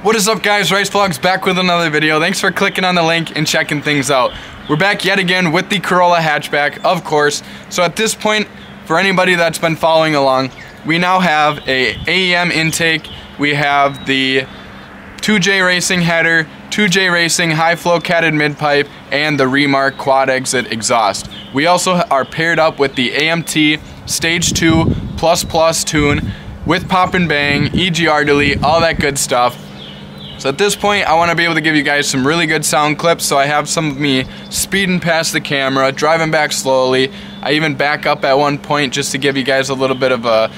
What is up, guys? Rice Vlogs back with another video. Thanks for clicking on the link and checking things out. We're back yet again with the Corolla hatchback, of course. So at this point, for anybody that's been following along, we now have a AEM intake. We have the 2J Racing header, 2J Racing high flow catted mid pipe, and the Remark quad exit exhaust. We also are paired up with the AMT Stage 2 Plus tune with pop and bang, EGR delete, all that good stuff. So at this point, I want to be able to give you guys some really good sound clips. So I have some of me speeding past the camera, driving back slowly. I even back up at one point just to give you guys a little bit of a,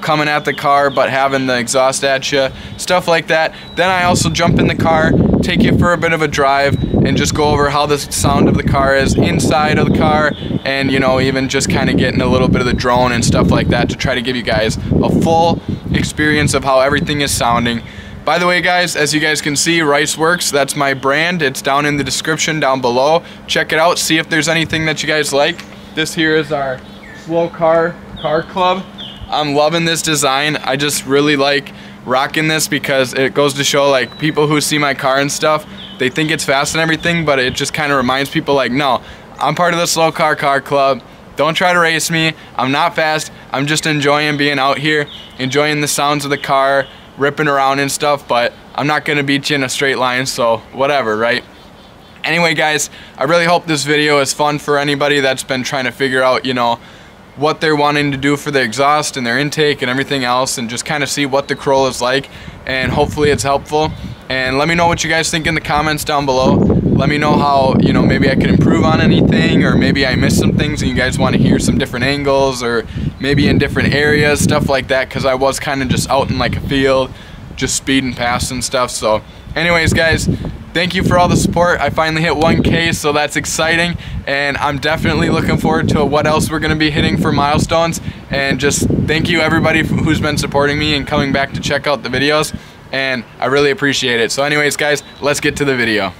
coming at the car but having the exhaust at you, stuff like that. Then I also jump in the car, take you for a bit of a drive, and just go over how the sound of the car is inside of the car, and even just kind of getting a little bit of the drone and stuff like that to try to give you guys a full experience of how everything is sounding. By the way, guys, as you guys can see, Riceworks, that's my brand. It's down in the description down below. Check it out, see if there's anything that you guys like. This here is our slow car club. I'm loving this design. I just really like rocking this because it goes to show, like, people who see my car and stuff, they think it's fast and everything, but it just kind of reminds people, like, no, I'm part of the slow car club. Don't try to race me. I'm not fast. I'm just enjoying being out here, enjoying the sounds of the car, ripping around and stuff, but I'm not gonna beat you in a straight line, so whatever, right? Anyway, guys, I really hope this video is fun for anybody that's been trying to figure out, what they're wanting to do for their exhaust and their intake and everything else, and just kind of see what the Corolla is like, and hopefully it's helpful. And let me know what you guys think in the comments down below. Let me know how, maybe I could improve on anything, or maybe I missed some things and you guys want to hear some different angles, or maybe in different areas, stuff like that, because I was kind of just out in like a field, just speeding past and stuff. So anyways, guys, thank you for all the support. I finally hit 1K, so that's exciting, and I'm definitely looking forward to what else we're going to be hitting for milestones. And just thank you everybody who's been supporting me and coming back to check out the videos, and I really appreciate it. So anyways, guys, let's get to the video.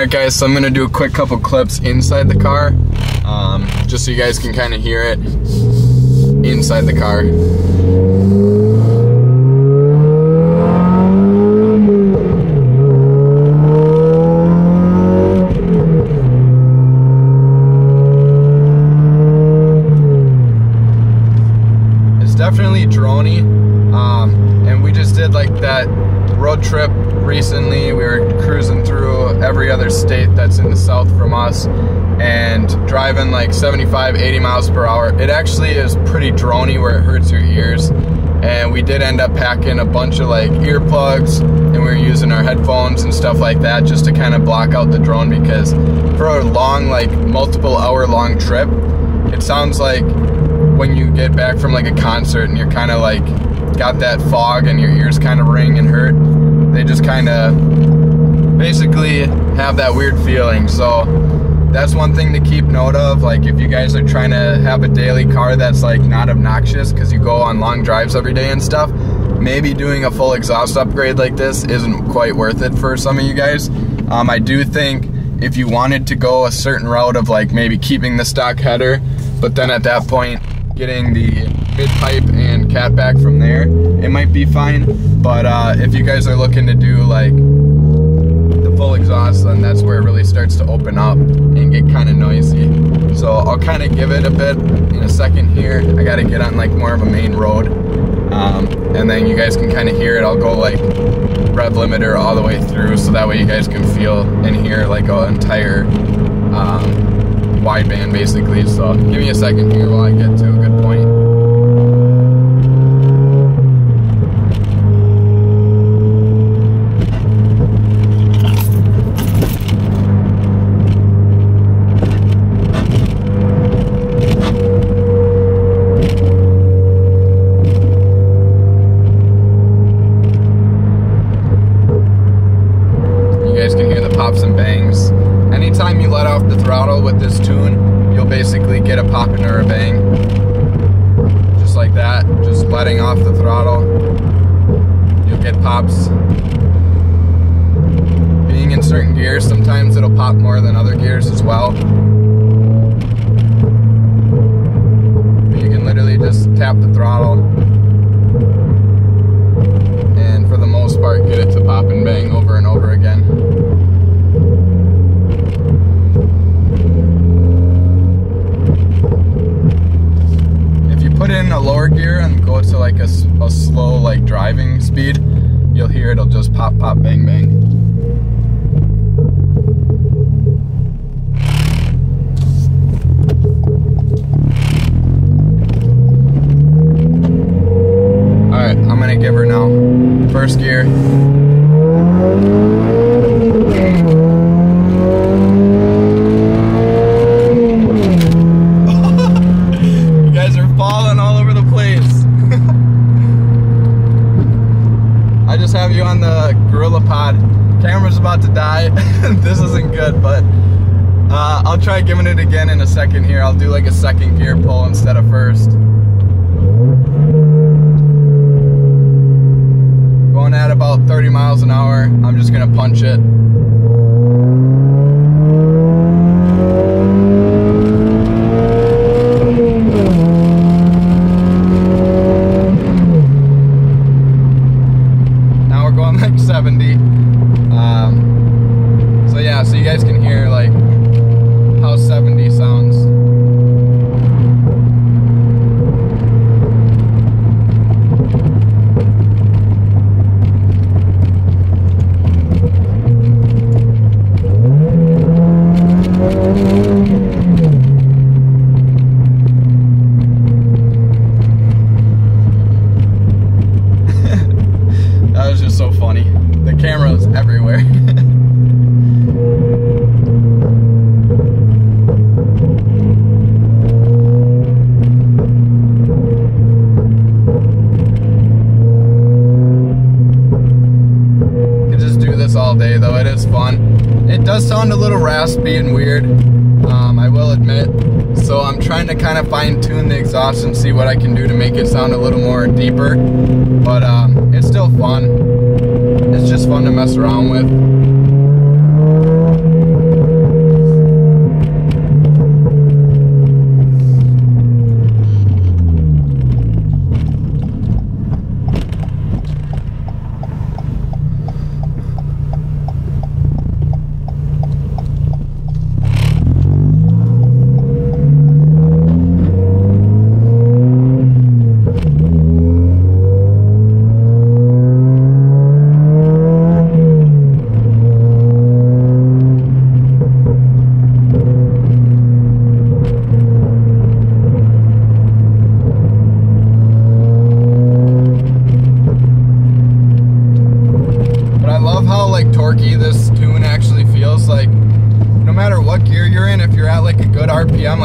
Alright guys, so I'm going to do a quick couple clips inside the car, just so you guys can kind of hear it inside the car. It's definitely droney, and we just did like that road trip recently. We were cruising through every other state that's in the south from us and driving like 75-80 miles per hour. It actually is pretty droney where it hurts your ears, and we did end up packing a bunch of like earplugs, and we were using our headphones and stuff like that just to kind of block out the drone, because for a long, like multiple hour long trip, it sounds like when you get back from like a concert and you're kind of like got that fog and your ears kind of ring and hurt. They just kind of basically have that weird feeling. So that's one thing to keep note of. Like if you guys are trying to have a daily car that's like not obnoxious because you go on long drives every day and stuff, maybe doing a full exhaust upgrade like this isn't quite worth it for some of you guys. I do think if you wanted to go a certain route of like maybe keeping the stock header, but then at that point getting the mid-pipe and cat back from there, it might be fine. But if you guys are looking to do like the full exhaust, then that's where it really starts to open up and get kind of noisy. So I'll kind of give it a bit in a second here. I got to get on like more of a main road, and then you guys can kind of hear it. I'll go like rev limiter all the way through, so that way you guys can feel and hear like an entire wideband basically. So give me a second here while I get to a good point. Anytime you let off the throttle with this tune, you'll basically get a popping or a bang. Just like that, just letting off the throttle, you'll get pops. Being in certain gears, sometimes it'll pop more than other gears as well. But you can literally just tap the throttle and for the most part get it to pop and bang over and over again. Put in a lower gear and go to like a slow like driving speed, you'll hear it'll just pop, pop, bang, bang. Alright, I'm gonna give her now. First gear. I just have you on the Gorilla Pod. Camera's about to die. This isn't good, but I'll try giving it again in a second here. I'll do like a second gear pull instead of first. Going at about 30 miles an hour. I'm just gonna punch it. Like 70. So yeah, so you guys can hear like how 70 sounds. That was just so funny. The camera is everywhere. You just do this all day though, it is fun. It does sound a little raspy and weird, I will admit. So I'm trying to kind of fine tune the exhaust and see what I can do to make it sound a little more deeper. But it's still fun. It's just fun to mess around with.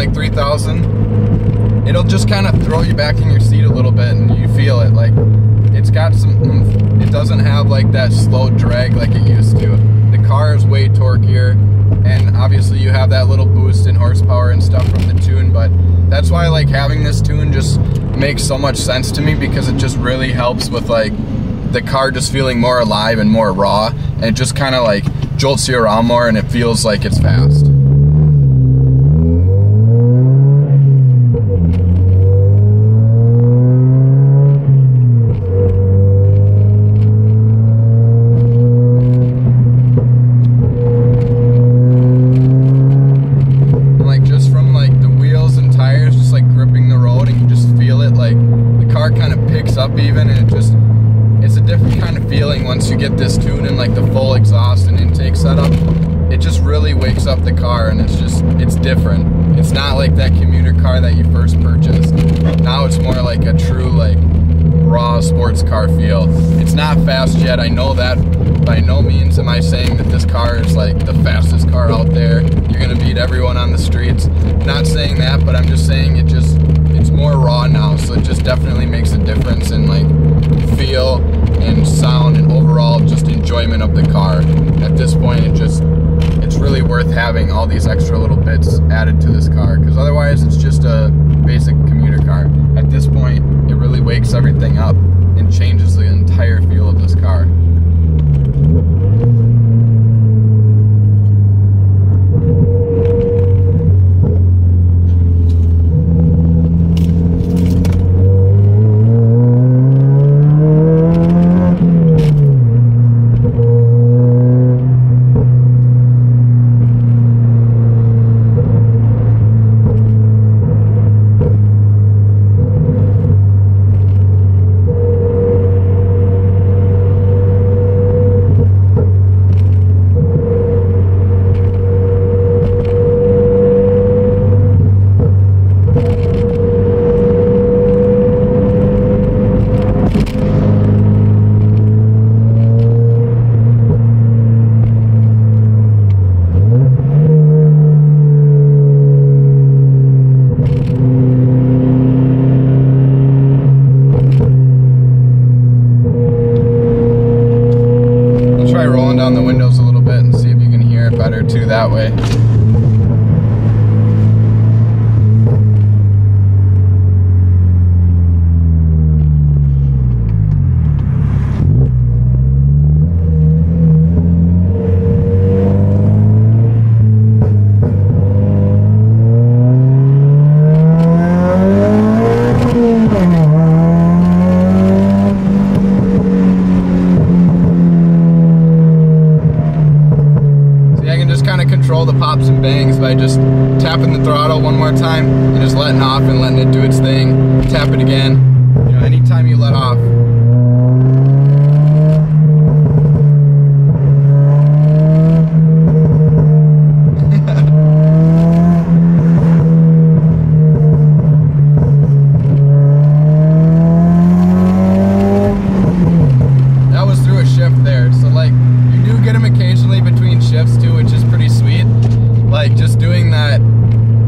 like 3,000, it'll just kind of throw you back in your seat a little bit, and you feel it. Like, it's got some oomph. It doesn't have like that slow drag like it used to. The car is way torquier, and obviously you have that little boost in horsepower and stuff from the tune, but that's why like having this tune just makes so much sense to me, because it just really helps with like the car just feeling more alive and more raw, and it just kind of like jolts you around more, and it feels like it's fast. Up even, and it's a different kind of feeling once you get this tune and like the full exhaust and intake setup. It just really wakes up the car, and it's different. It's not like that commuter car that you first purchased. Now it's more like a true like raw sports car feel. It's not fast yet, I know that. By no means am I saying that this car is like the fastest car out there. You're gonna beat everyone on the streets. Not saying that, but I'm just saying it's more raw now, so it just definitely makes a difference in like feel and sound and overall just enjoyment of the car. At this point, it's really worth having all these extra little bits added to this car, because otherwise it's just a basic commuter car. At this point, it really wakes everything up and changes the entire feel of this car. Down the windows a little bit and see if you can hear it better too that way. Control the pops and bangs by just tapping the throttle one more time and just letting off and letting it do its thing. Tap it again. You know, anytime you let off. That was through a shift there, so like you do get them occasionally between shifts too, which is pretty sweet. Like just doing that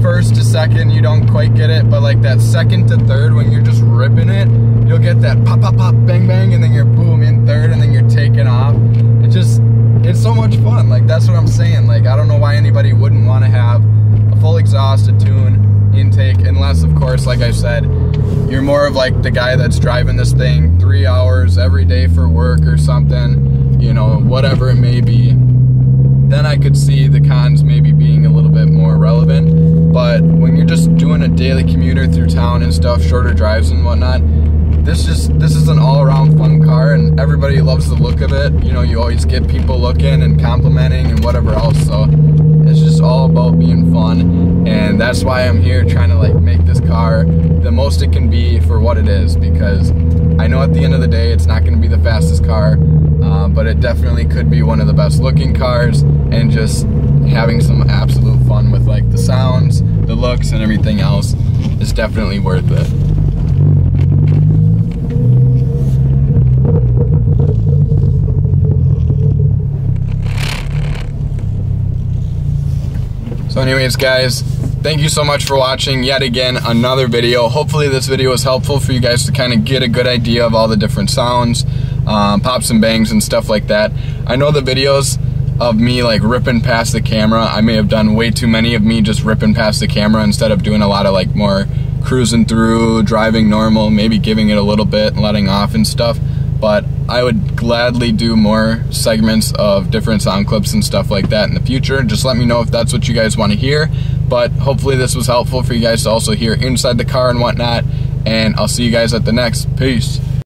first to second, you don't quite get it, but like that second to third, when you're just ripping it, you'll get that pop, pop, pop, bang, bang, and then you're boom in third, and then you're taking off. It's so much fun. Like that's what I'm saying. Like I don't know why anybody wouldn't want to have a full exhaust, a tune, intake, unless of course, like I said, you're more of like the guy that's driving this thing 3 hours every day for work or something, you know, whatever it may be. Then I could see the cons maybe being a little bit more relevant. But when you're just doing a daily commuter through town and stuff, shorter drives and whatnot, this is an all-around fun car, and everybody loves the look of it. You know, you always get people looking and complimenting and whatever else, so it's just all about being fun. And that's why I'm here trying to like make this car the most it can be for what it is, because I know at the end of the day it's not going to be the fastest car, but it definitely could be one of the best looking cars, and just having some absolute fun with like the sounds, the looks, and everything else is definitely worth it. So anyways guys, thank you so much for watching yet again another video. Hopefully this video was helpful for you guys to kind of get a good idea of all the different sounds, pops and bangs and stuff like that. I know the videos of me like ripping past the camera, I may have done way too many of me just ripping past the camera instead of doing a lot of like more cruising through, driving normal, maybe giving it a little bit and letting off and stuff. But I would gladly do more segments of different sound clips and stuff like that in the future. Just let me know if that's what you guys want to hear. But hopefully this was helpful for you guys to also hear inside the car and whatnot. And I'll see you guys at the next. Peace.